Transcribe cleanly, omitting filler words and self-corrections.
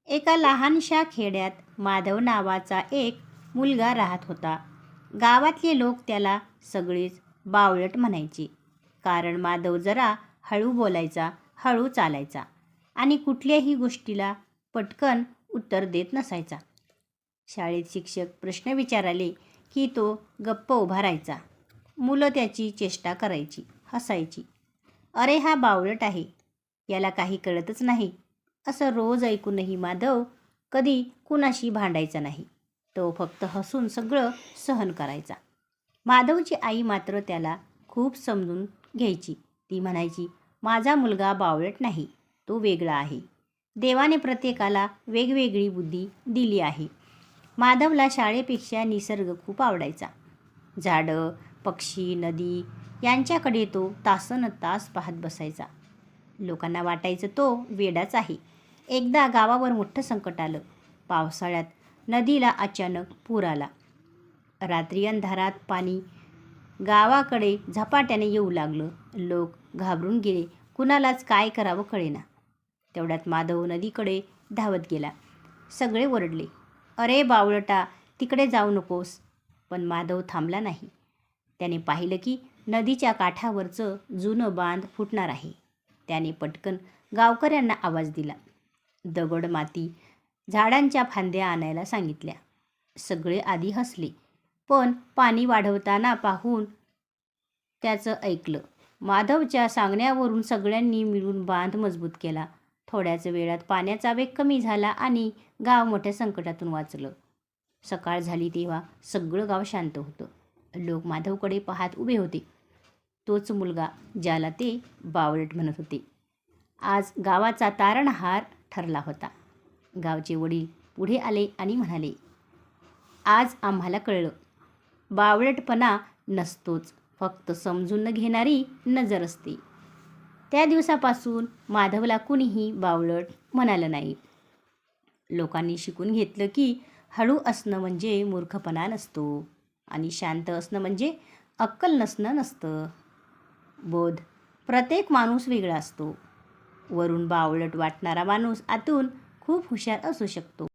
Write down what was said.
एका लहानशा खेड्यात माधव नावाचा एक मुलगा राहत होता. गावातले लोक त्याला सगळेच बावळट म्हणायचे, कारण माधव जरा हळू बोलायचा, हळू चालायचा आणि कुठल्याही गोष्टीला पटकन उत्तर देत नसायचा. शाळेत शिक्षक प्रश्न विचारले की तो गप्प उभा राहायचा. मुलं त्याची चेष्टा करायची, हसायची. अरे हा बावळट आहे, याला काही कळतच नाही, असं रोज ऐकूनही माधव कधी कुणाशी भांडायचा नाही. तो फक्त हसून सगळं सहन करायचा. माधवची आई मात्र त्याला खूप समजून घ्यायची. ती म्हणायची, माझा मुलगा बावळट नाही, तो वेगळा आहे. देवाने प्रत्येकाला वेगवेगळी बुद्धी दिली आहे. माधवला शाळेपेक्षा निसर्ग खूप आवडायचा. झाडं, पक्षी, नदी यांच्याकडे तो तासनतास पाहत बसायचा. लोकांना वाटायचं तो वेडाच आहे. एकदा गावावर मोठं संकट आलं. पावसाळ्यात नदीला अचानक पूर आला. रात्री अंधारात पाणी गावाकडे झपाट्याने येऊ लागलं. लोक घाबरून गेले. कुणालाच काय करावं कळेना. तेवढ्यात माधव नदीकडे धावत गेला. सगळे ओरडले, अरे बावळटा, तिकडे जाऊ नकोस. पण माधव थांबला नाही. त्याने पाहिलं की नदीच्या काठावरचं जुनं बांध फुटणार आहे. त्याने पटकन गावकऱ्यांना आवाज दिला. दगड, माती, झाडांच्या फांद्या आणायला सांगितल्या. सगळे आधी हसले, पण पाणी वाढवताना पाहून त्याचं ऐकलं. माधवच्या सांगण्यावरून सगळ्यांनी मिळून बांध मजबूत केला. थोड्याच वेळात पाण्याचा वेग कमी झाला आणि गाव मोठ्या संकटातून वाचलं. सकाळ झाली तेव्हा सगळं गाव शांत होतं. लोक माधवकडे पाहत उभे होते. तोच मुलगा ज्याला ते बावळट म्हणत होते, आज गावाचा तारणहार ठरला होता. गावचे वडील पुढे आले आणि म्हणाले, आज आम्हाला कळलं, बावळटपणा नसतोच, फक्त समजून न घेणारी नजर असते. त्या दिवसापासून माधवला कुणीही बावळट म्हणालं नाही. लोकांनी शिकून घेतलं की हळू असणं म्हणजे मूर्खपणा नसतो आणि शांत असणं म्हणजे अक्कल नसणं नसतं. बोध, प्रत्येक माणूस वेगळा असतो. वरून बावळट वाटणारा माणूस आतून खूप हुशार असू शकतो.